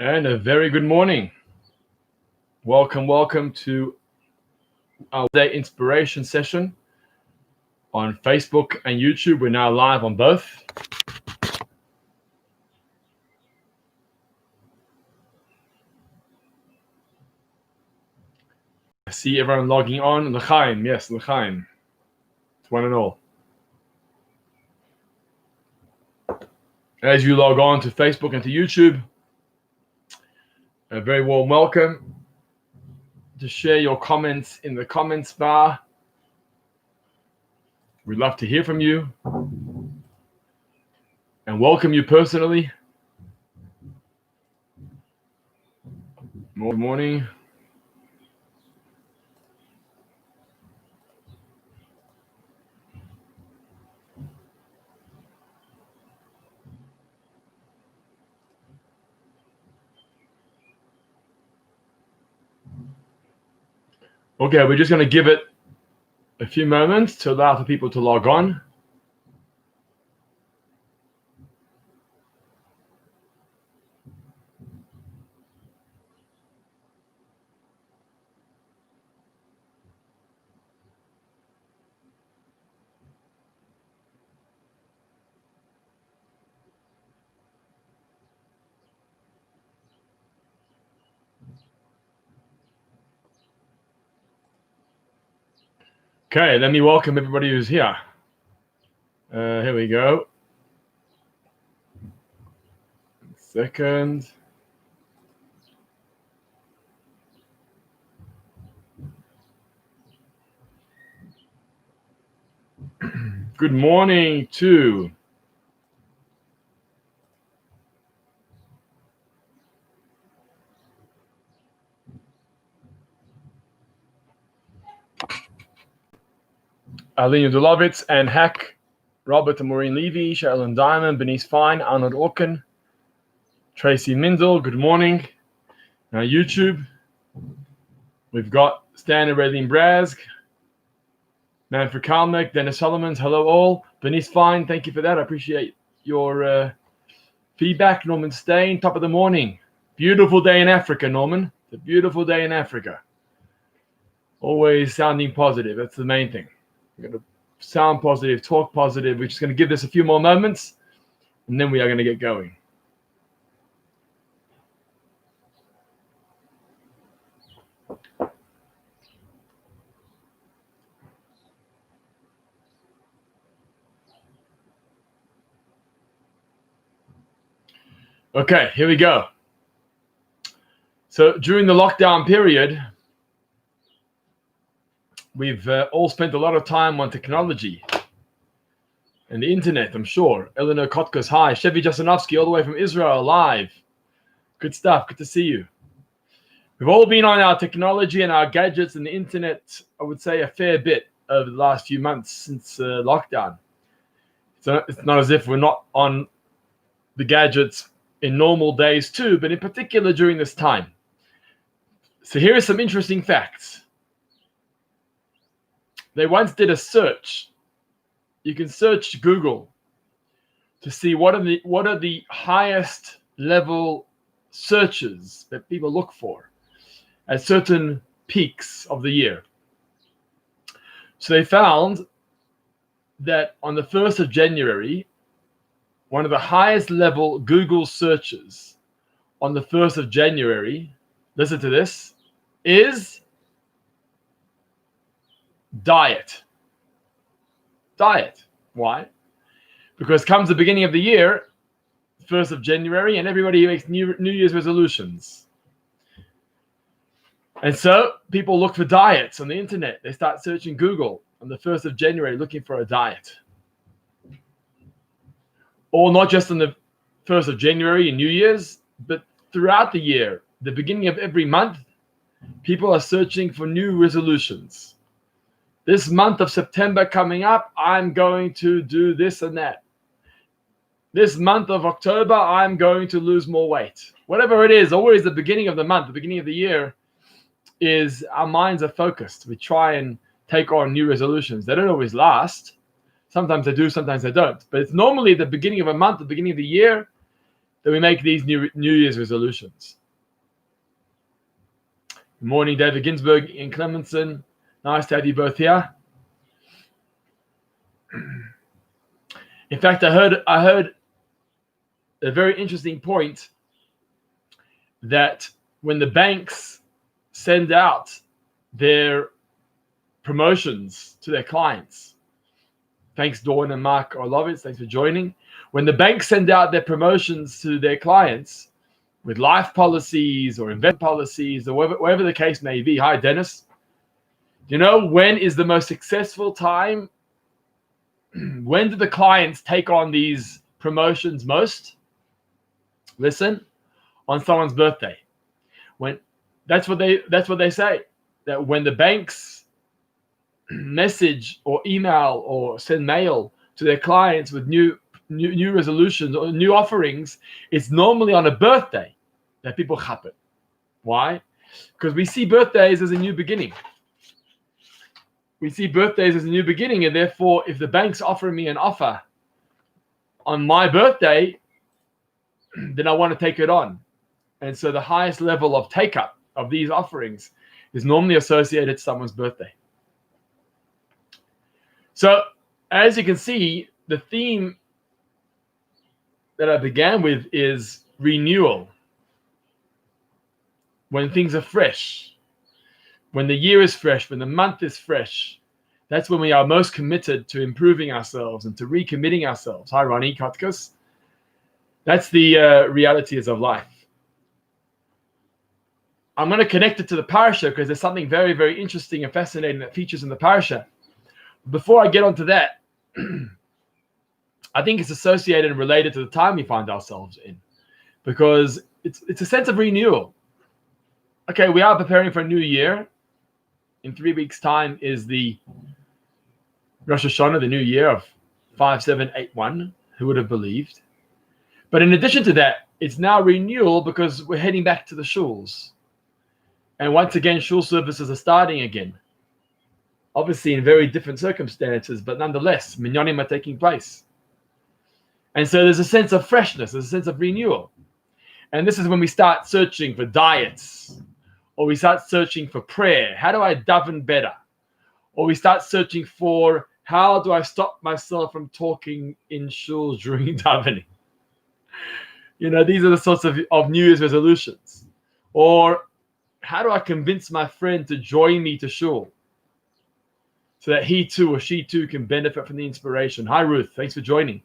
And a very good morning. Welcome to our day inspiration session on Facebook and YouTube. We're now live on both. I see everyone logging on. L'chaim, yes, l'chaim. It's one and all. As you log on to Facebook and to YouTube, a very warm welcome. To share your comments in the comments bar. We'd love to hear from you and welcome you personally. Good morning. Okay, we're just going to give it a few moments to allow for people to log on. Okay, let me welcome everybody who's here. Here we go. Second. Good morning to Aline Dulovitz and Hack, Robert and Maureen Levy, Sherilyn Diamond, Bernice Fine, Arnold Orkin, Tracy Mindel, good morning. Now YouTube, we've got Stan and Raylene Brask, Manfred Kalmek, Dennis Solomons, hello all. Bernice Fine, thank you for that. I appreciate your feedback. Norman Stain, top of the morning. Beautiful day in Africa, Norman. It's a beautiful day in Africa. Always sounding positive. That's the main thing. We're going to sound positive, talk positive. We're just going to give this a few more moments, and then we are going to get going. Okay, here we go. So during the lockdown period, we've all spent a lot of time on technology and the internet, I'm sure. Eleanor Kotkas, hi. Chevy Jasanovsky, all the way from Israel, live. Good stuff. Good to see you. We've all been on our technology and our gadgets and the internet, I would say, a fair bit over the last few months since lockdown. It's not as if we're not on the gadgets in normal days too, but in particular during this time. So here are some interesting facts. They once did a search. You can search Google to see what are the highest level searches that people look for at certain peaks of the year. So they found that on the 1st of January, one of the highest level Google searches on the 1st of January, listen to this, is diet. Diet. Why? Because comes the beginning of the year, 1st of January, and everybody makes New Year's resolutions. And so people look for diets on the internet. They start searching Google on the 1st of January looking for a diet. Or not just on the 1st of January and New Year's, but throughout the year, the beginning of every month, people are searching for new resolutions. This month of September coming up, I'm going to do this and that. This month of October, I'm going to lose more weight. Whatever it is, always the beginning of the month, the beginning of the year, is our minds are focused. We try and take on new resolutions. They don't always last. Sometimes they do, sometimes they don't. But it's normally the beginning of a month, the beginning of the year, that we make these New Year's resolutions. Good morning, David Ginsburg in Clemenson. Nice to have you both here. In fact, I heard a very interesting point that when the banks send out their promotions to their clients, thanks Dawn and Mark Orlovitz, thanks for joining. When the banks send out their promotions to their clients with life policies or investment policies or whatever the case may be. Hi, Dennis. Do you know when is the most successful time? When do the clients take on these promotions most? Listen, on someone's birthday. When that's what they say, that when the banks message or email or send mail to their clients with new resolutions or new offerings, it's normally on a birthday that people chap it. Why? Because we see birthdays as a new beginning. We see birthdays as a new beginning, and therefore, if the bank's offering me an offer on my birthday, then I want to take it on. And so the highest level of take-up of these offerings is normally associated to someone's birthday. So, as you can see, the theme that I began with is renewal. When things are fresh, when the year is fresh, when the month is fresh, that's when we are most committed to improving ourselves and to recommitting ourselves. Hi, Ronnie Kotkas. That's the realities of life. I'm going to connect it to the parasha because there's something very, very interesting and fascinating that features in the parasha. Before I get onto that, I think it's associated and related to the time we find ourselves in, because it's a sense of renewal. Okay, we are preparing for a new year. In 3 weeks' time is the Rosh Hashanah, the new year of 5781. Who would have believed? But in addition to that, it's now renewal because we're heading back to the shuls. And once again, shul services are starting again. Obviously in very different circumstances, but nonetheless, minyanim are taking place. And so there's a sense of freshness, there's a sense of renewal. And this is when we start searching for diets, or we start searching for prayer. How do I daven better? Or we start searching for how do I stop myself from talking in shul during davening? You know, these are the sorts of New Year's resolutions. Or how do I convince my friend to join me to shul so that he too or she too can benefit from the inspiration? Hi, Ruth. Thanks for joining.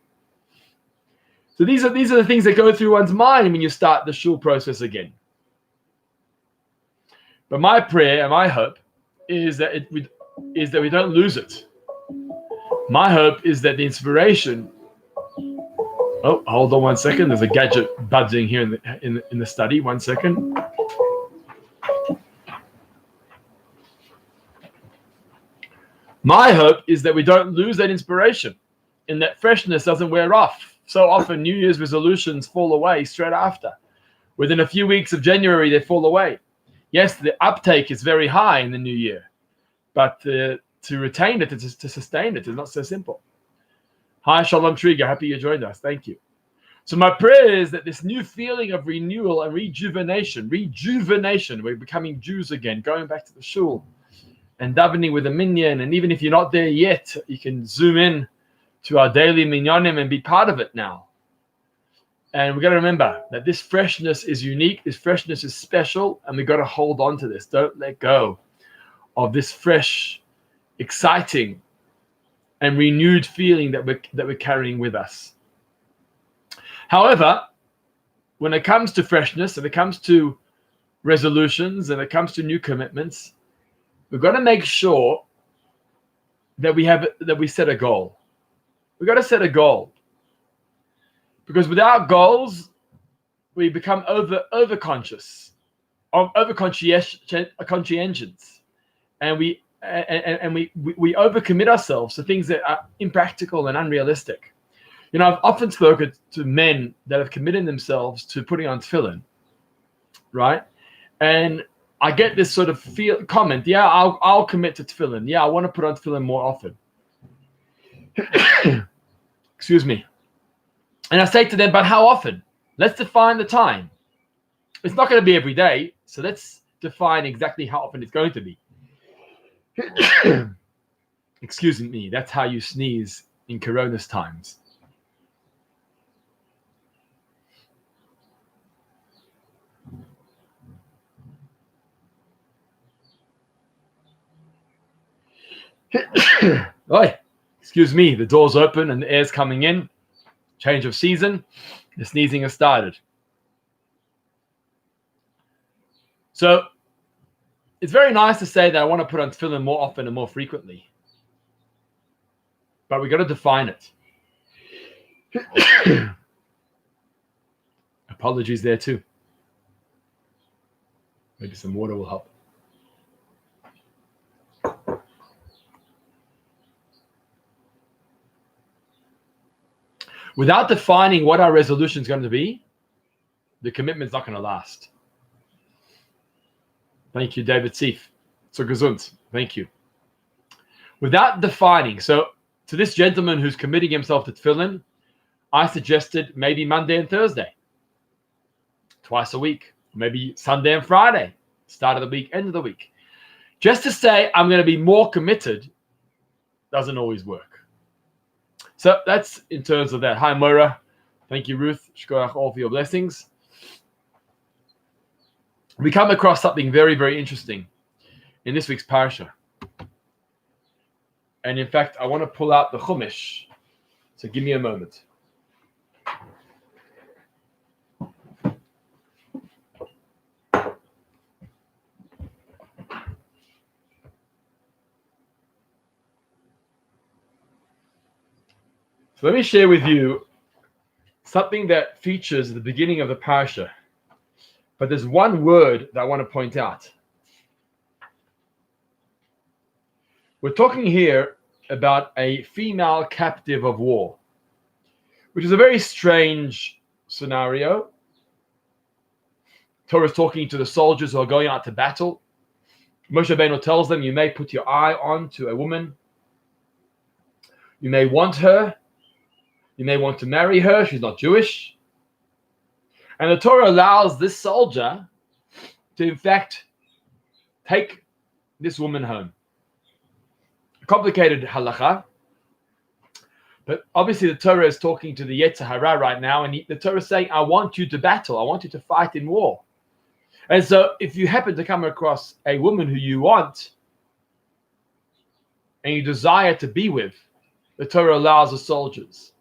So these are the things that go through one's mind when you start the shul process again. But my prayer and my hope is that we don't lose it. My hope is that the inspiration. Oh, hold on 1 second. There's a gadget buzzing here in the study. 1 second. My hope is that we don't lose that inspiration and that freshness doesn't wear off. So often New Year's resolutions fall away straight after. Within a few weeks of January, they fall away. Yes, the uptake is very high in the new year, but to retain it, to sustain it is not so simple. Hi, Shalom Trigger. Happy you joined us. Thank you. So my prayer is that this new feeling of renewal and rejuvenation, we're becoming Jews again, going back to the shul and davening with a minyan. And even if you're not there yet, you can zoom in to our daily minyanim and be part of it now. And we've got to remember that this freshness is unique, this freshness is special, and we've got to hold on to this. Don't let go of this fresh, exciting, and renewed feeling that we're carrying with us. However, when it comes to freshness, and it comes to resolutions, and it comes to new commitments, we've got to make sure that we set a goal. We've got to set a goal. Because without goals, we become over-conscious, over-conscientious, and we overcommit ourselves to things that are impractical and unrealistic. You know, I've often spoken to men that have committed themselves to putting on tefillin, right? And I get this sort of comment, yeah, I'll commit to tefillin. Yeah, I want to put on tefillin more often. Excuse me. And I say to them, but how often? Let's define the time. It's not going to be every day, so let's define exactly how often it's going to be. Excuse me, that's how you sneeze in Corona's times. Oi, excuse me, the door's open and the air's coming in. Change of season. The sneezing has started. So it's very nice to say that I want to put on tefillin more often and more frequently. But we got to define it. Apologies there too. Maybe some water will help. Without defining what our resolution is going to be, the commitment is not going to last. Thank you, David Seif. So gesund. Thank you. Without defining, so to this gentleman who's committing himself to tefillin, I suggested maybe Monday and Thursday, twice a week, maybe Sunday and Friday, start of the week, end of the week. Just to say I'm going to be more committed doesn't always work. So that's in terms of that. Hi, Moira. Thank you, Ruth. Shkoyach, all for your blessings. We come across something very, very interesting in this week's parasha. And in fact, I want to pull out the Chumash. So give me a moment. So let me share with you something that features at the beginning of the parasha. But there's one word that I want to point out. We're talking here about a female captive of war, which is a very strange scenario. Torah is talking to the soldiers who are going out to battle. Moshe Rabbeinu tells them, you may put your eye on to a woman. You may want her. You may want to marry her. She's not Jewish. And the Torah allows this soldier to, in fact, take this woman home. Complicated halacha. But obviously the Torah is talking to the Yetzer Hara right now. And the Torah is saying, I want you to battle. I want you to fight in war. And so if you happen to come across a woman who you want and you desire to be with, the Torah allows the soldiers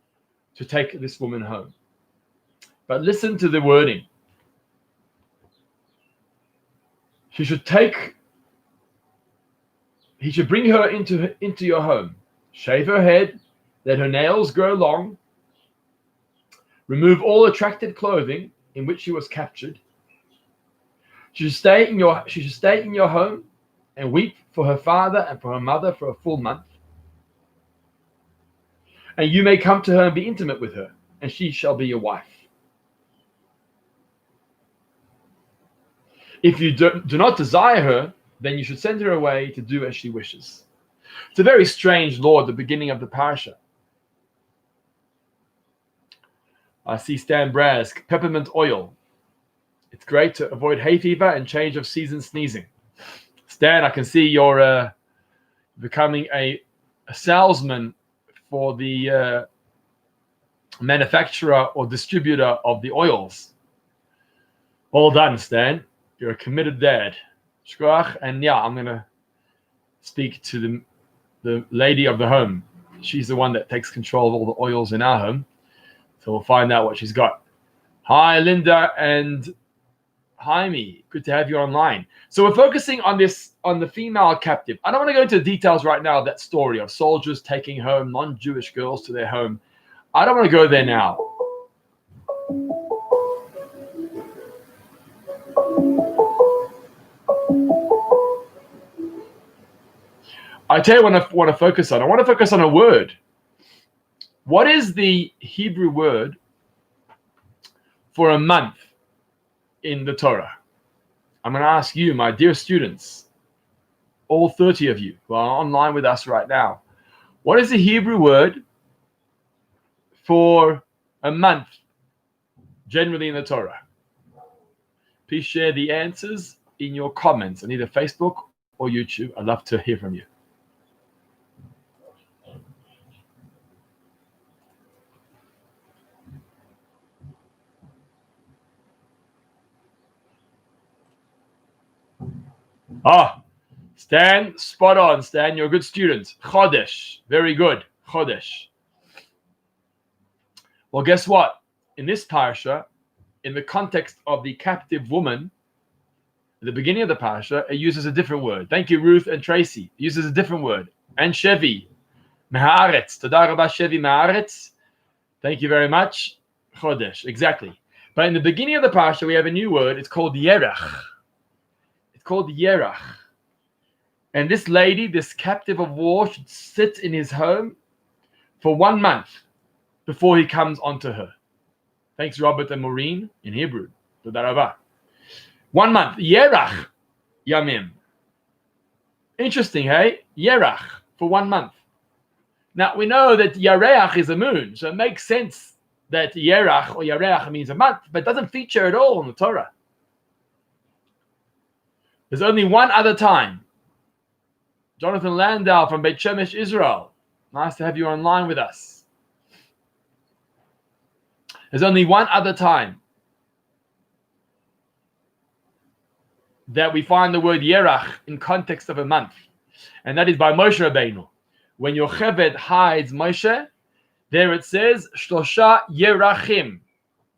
to take this woman home. But listen to the wording. He should bring her into your home, shave her head, let her nails grow long, remove all attractive clothing in which she was captured. She should stay in your home and weep for her father and for her mother for a full month. And you may come to her and be intimate with her, and she shall be your wife. If you do not desire her, then you should send her away to do as she wishes. It's a very strange law at the beginning of the parasha. I see Stan Brask, peppermint oil. It's great to avoid hay fever and change of season sneezing. Stan, I can see you're becoming a salesman for the manufacturer or distributor of the oils. Well done, Stan. You're a committed dad. Shkoach. And yeah, I'm going to speak to the lady of the home. She's the one that takes control of all the oils in our home. So we'll find out what she's got. Hi, Linda and Jaime. Good to have you online. So we're focusing on the female captive. I don't want to go into the details right now of that story of soldiers taking home non-Jewish girls to their home. I don't want to go there now. I tell you what I want to focus on. I want to focus on a word. What is the Hebrew word for a month in the Torah? I'm going to ask you, my dear students, all 30 of you who are online with us right now, what is the Hebrew word for a month generally in the Torah? Please share the answers in your comments on either Facebook or YouTube. I'd love to hear from you. Stan, spot on. Stan, you're a good student. Chodesh, very good. Chodesh. Well, guess what? In this parsha, in the context of the captive woman, at the beginning of the parsha, it uses a different word. Thank you, Ruth and Tracy. It uses a different word. And Shevi, Me'aretz. Toda rabba Shevi Me'aretz. Thank you very much. Chodesh, exactly. But in the beginning of the parsha, we have a new word. It's called Yerach. It's called Yerach. And this lady, this captive of war, should sit in his home for 1 month before he comes onto her. Thanks, Robert and Maureen, in Hebrew. Toda rabba. 1 month. Yerach Yamim. Interesting, hey? Yerach for 1 month. Now, we know that Yareach is a moon, so it makes sense that Yerach or Yareach means a month, but it doesn't feature at all in the Torah. There's only one other time. Jonathan Landau from Beit Shemesh, Israel. Nice to have you online with us. There's only one other time that we find the word Yerach in context of a month, and that is by Moshe Rabbeinu. When Yocheved hides Moshe, there it says, Shlosha Yerachim.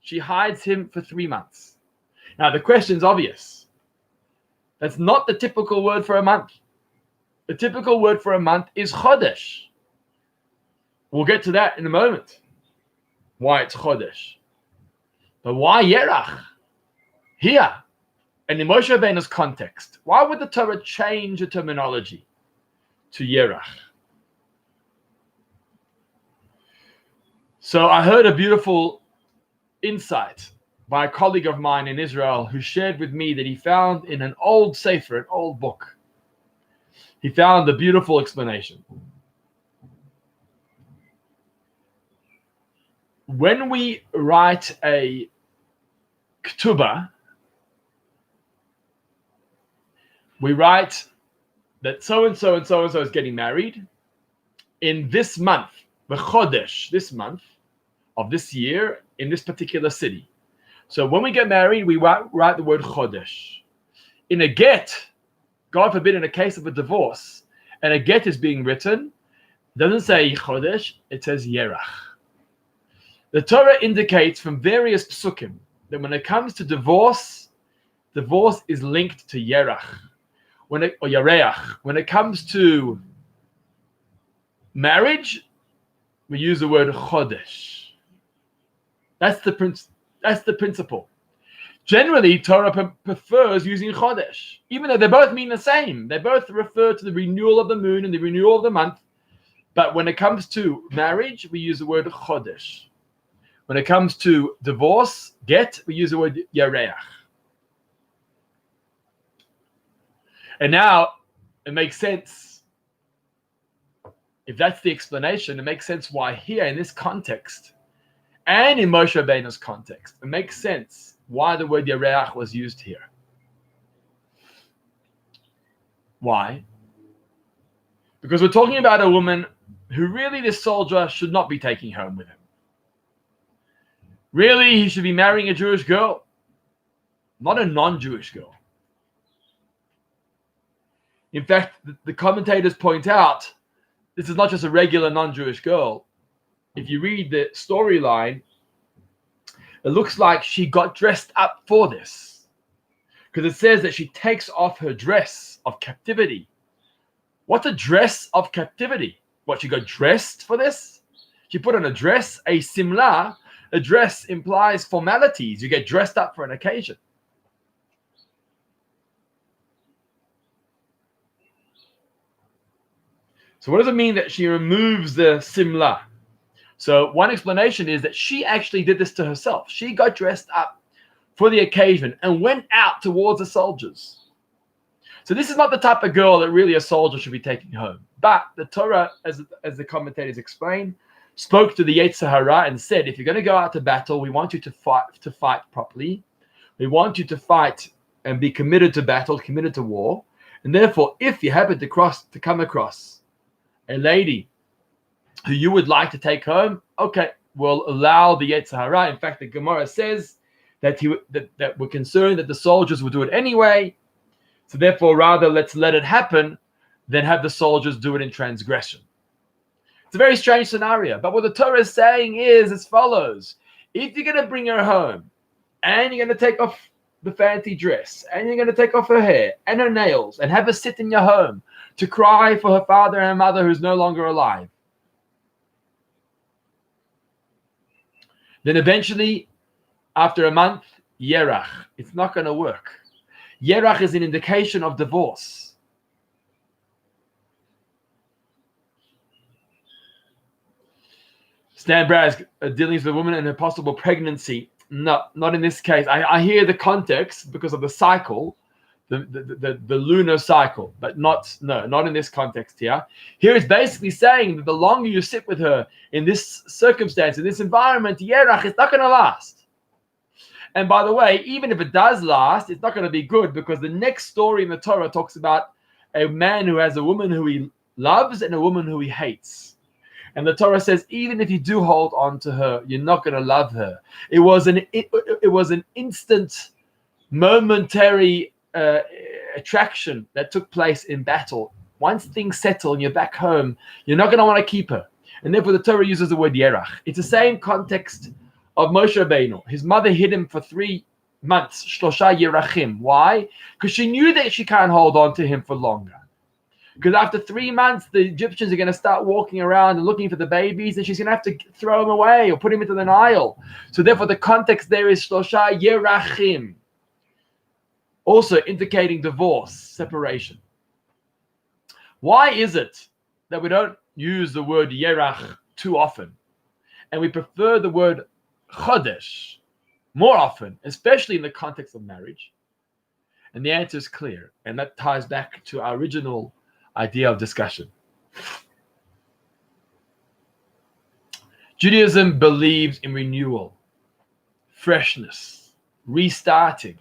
She hides him for 3 months. Now, the question's obvious. That's not the typical word for a month. The typical word for a month is Chodesh. We'll get to that in a moment, why it's Chodesh. But why Yerach? Here, and in Moshe Rabbeinu's context, why would the Torah change the terminology to Yerach? So I heard a beautiful insight by a colleague of mine in Israel who shared with me that he found in an old sefer, an old book, he found a beautiful explanation. When we write a ketubah, we write that so-and-so and so-and-so is getting married in this month, the Chodesh, this month of this year in this particular city. So when we get married, we write the word Chodesh. In a get, God forbid, in a case of a divorce, and a get is being written, it doesn't say Chodesh, it says Yerach. The Torah indicates from various psukim that when it comes to divorce, divorce is linked to Yerach. Or Yareach. When it comes to marriage, we use the word Chodesh. That's the principle. Generally, Torah prefers using Chodesh, even though they both mean the same. They both refer to the renewal of the moon and the renewal of the month. But when it comes to marriage, we use the word Chodesh. When it comes to divorce, get, we use the word Yareach. And now it makes sense. If that's the explanation, it makes sense why here in this context and in Moshe Rabbeinu's context, it makes sense why the word Yareach was used here. Why? Because we're talking about a woman who really this soldier should not be taking home with him. Really, he should be marrying a Jewish girl, not a non-Jewish girl. In fact, the commentators point out this is not just a regular non-Jewish girl. If you read the storyline, it looks like she got dressed up for this. Because it says that she takes off her dress of captivity. What's a dress of captivity? What, she got dressed for this? She put on a dress, a simla. A dress implies formalities. You get dressed up for an occasion. So what does it mean that she removes the simla? So one explanation is that she actually did this to herself. She got dressed up for the occasion and went out towards the soldiers. So this is not the type of girl that really a soldier should be taking home. But the Torah, as the commentators explain, spoke to the Yetzer Hara and said, if you're going to go out to battle, we want you to fight properly. We want you to fight and be committed to battle, committed to war. And therefore, if you happen to come across a lady who you would like to take home, okay, we'll allow the Yetzer Hara. In fact, the Gemara says that we're concerned that the soldiers will do it anyway. So therefore, rather let's let it happen than have the soldiers do it in transgression. It's a very strange scenario. But what the Torah is saying is as follows. If you're going to bring her home and you're going to take off the fancy dress and you're going to take off her hair and her nails and have her sit in your home to cry for her father and her mother who's no longer alive, then eventually, after a month, Yerach, it's not going to work. Yerach is an indication of divorce. Stan Braz dealing with a woman and her possible pregnancy. No, not in this case. I hear the context because of the cycle, the lunar cycle, but not in this context here. Here it's basically saying that the longer you sit with her in this circumstance, in this environment, Yerach, it's not going to last. And by the way, even if it does last, it's not going to be good because the next story in the Torah talks about a man who has a woman who he loves and a woman who he hates. And the Torah says, even if you do hold on to her, you're not going to love her. It was an instant, momentary attraction that took place in battle. Once things settle and you're back home, you're not going to want to keep her. And therefore the Torah uses the word Yerach. It's the same context of Moshe Rabbeinu. His mother hid him for 3 months, Shlosha Yerachim. Why? Because she knew that she can't hold on to him for longer. Because after 3 months, the Egyptians are going to start walking around and looking for the babies, and she's going to have to throw them away or put him into the Nile. So therefore, the context there is Shlosha Yerachim, also indicating divorce, separation. Why is it that we don't use the word Yerach too often, and we prefer the word Chodesh more often, especially in the context of marriage? And the answer is clear, and that ties back to our original idea of discussion. Judaism believes in renewal, freshness, restarting.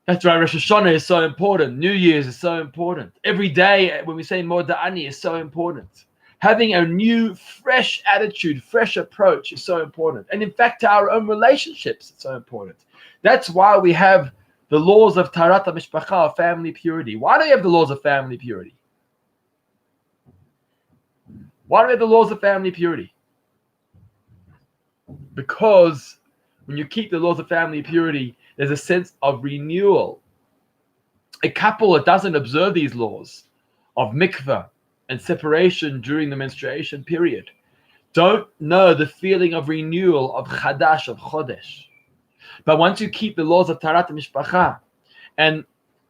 That's why Rosh Hashanah is so important. New Year's is so important. Every day when we say Moda'ani is so important. Having a new, fresh attitude, fresh approach is so important. And in fact, to our own relationships, it's so important. That's why we have the laws of Taharat HaMishpacha, of family purity. Why do we have the laws of family purity? Why do we have the laws of family purity? Because when you keep the laws of family purity, there's a sense of renewal. A couple that doesn't observe these laws of mikveh and separation during the menstruation period don't know the feeling of renewal, of chadash, of chodesh. But once you keep the laws of Taharat HaMishpacha, and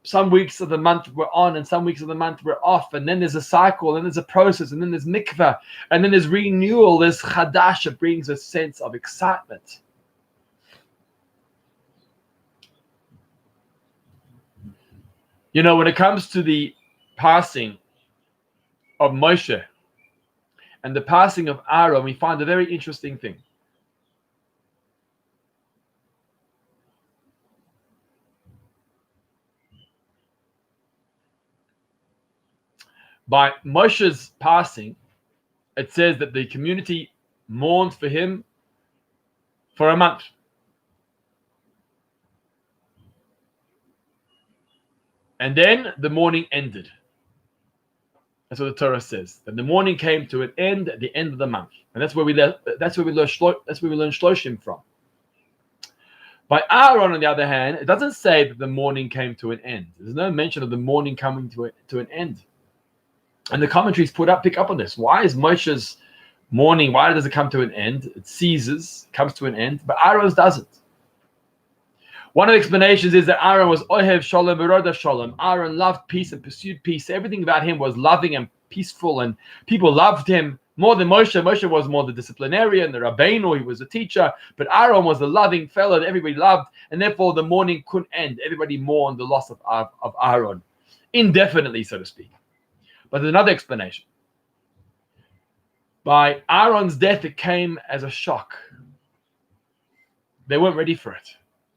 some weeks of the month we're on and some weeks of the month we're off, and then there's a cycle, and there's a process, and then there's mikveh, and then there's renewal, there's chadash, it brings a sense of excitement. You know, when it comes to the passing of Moshe and the passing of Aaron, we find a very interesting thing. By Moshe's passing, it says that the community mourned for him for a month. And then the mourning ended. That's what the Torah says. That the mourning came to an end at the end of the month, and that's where we learn Shloshim from. By Aaron, on the other hand, it doesn't say that the mourning came to an end. There's no mention of the mourning coming to an end. And the commentaries pick up on this. Why is Moshe's mourning? Why does it come to an end? It ceases, comes to an end, but Aaron's doesn't. One of the explanations is that Aaron was Ohev Shalom Beroda Shalom. Aaron loved peace and pursued peace. Everything about him was loving and peaceful, and people loved him more than Moshe. Moshe was more the disciplinarian, the Rabbeinu, he was a teacher, but Aaron was the loving fellow that everybody loved, and therefore the mourning couldn't end. Everybody mourned the loss of Aaron, indefinitely, so to speak. But there's another explanation. By Aaron's death, it came as a shock. They weren't ready for it.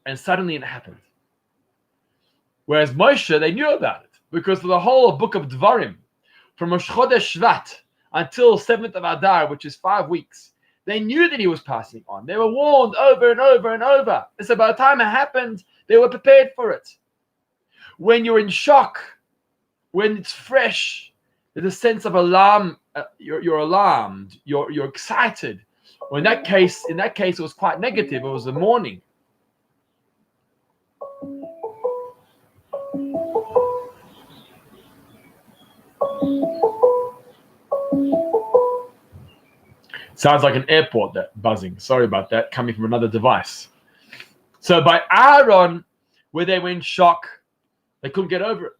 And suddenly it happened. Whereas Moshe, they knew about it. Because for the whole book of Dvarim, from Rosh Chodesh Shvat until 7th of Adar, which is 5 weeks, they knew that he was passing on. They were warned over and over and over. And so by the time it happened, they were prepared for it. When you're in shock, when it's fresh, there's a sense of alarm. You're alarmed. You're excited. Well, in that case, it was quite negative. It was the morning. Sounds like an airport, that buzzing. Sorry about that, coming from another device. So by Aaron, where they were in shock, they couldn't get over it.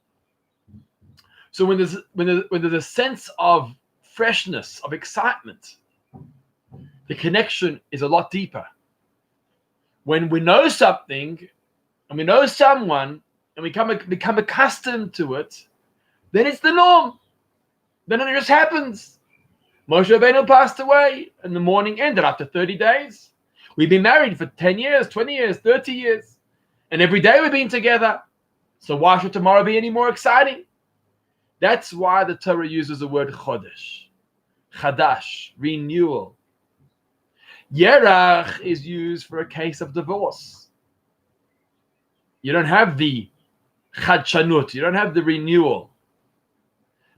So when there's a sense of freshness, of excitement, the connection is a lot deeper. When we know something and we know someone and we become accustomed to it, then it's the norm. Then it just happens. Moshe Rabbeinu passed away and the morning ended after 30 days. We've been married for 10 years, 20 years, 30 years. And every day we've been together. So why should tomorrow be any more exciting? That's why the Torah uses the word chodesh, chadash, renewal. Yerach is used for a case of divorce. You don't have the chadshanut, you don't have the renewal.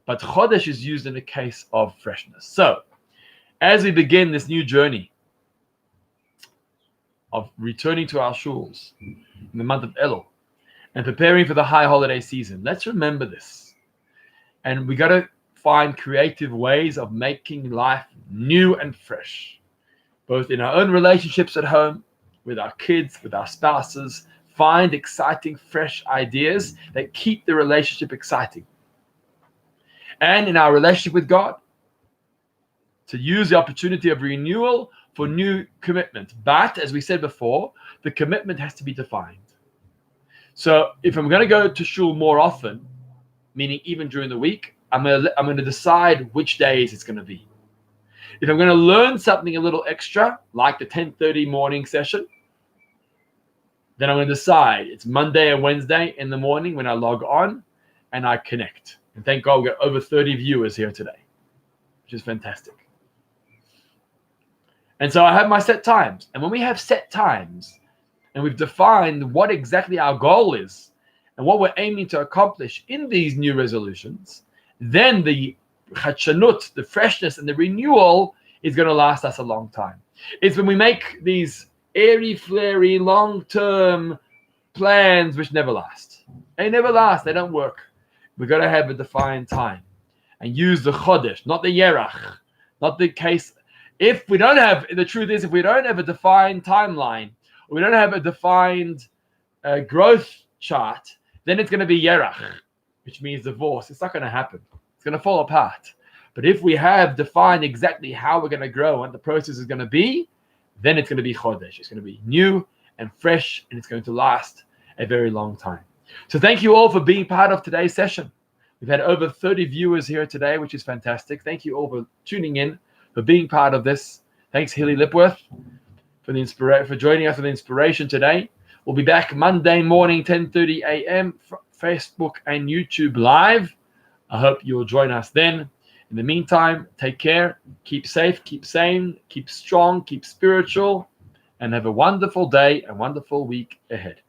But chodesh is used in a case of freshness. So, as we begin this new journey of returning to our shuls in the month of Elul and preparing for the high holiday season, let's remember this. And we got to find creative ways of making life new and fresh, both in our own relationships at home, with our kids, with our spouses. Find exciting, fresh ideas that keep the relationship exciting. And in our relationship with God, to use the opportunity of renewal for new commitment. But, as we said before, the commitment has to be defined. So if I'm going to go to shul more often, meaning even during the week, I'm going to decide which days it's going to be. If I'm going to learn something a little extra, like the 10:30 morning session, then I'm going to decide it's Monday and Wednesday in the morning when I log on and I connect. And thank God we've got over 30 viewers here today, which is fantastic. And so I have my set times. And when we have set times and we've defined what exactly our goal is and what we're aiming to accomplish in these new resolutions, then the chadshanut, the freshness and the renewal is going to last us a long time. It's when we make these airy, flary, long-term plans which never last. They never last. They don't work. We've got to have a defined time and use the chodesh, not the yerach, not the case. If we don't have, the truth is, if we don't have a defined timeline, or we don't have a defined growth chart, then it's going to be yerach, which means divorce. It's not going to happen. It's going to fall apart. But if we have defined exactly how we're going to grow and what the process is going to be, then it's going to be chodesh. It's going to be new and fresh, and it's going to last a very long time. So thank you all for being part of today's session. We've had over 30 viewers here today, which is fantastic. Thank you all for tuning in, for being part of this. Thanks, Hilly Lipworth, for joining us for the inspiration today. We'll be back Monday morning, 10:30 a.m., Facebook and YouTube live. I hope you'll join us then. In the meantime, take care, keep safe, keep sane, keep strong, keep spiritual, and have a wonderful day and wonderful week ahead.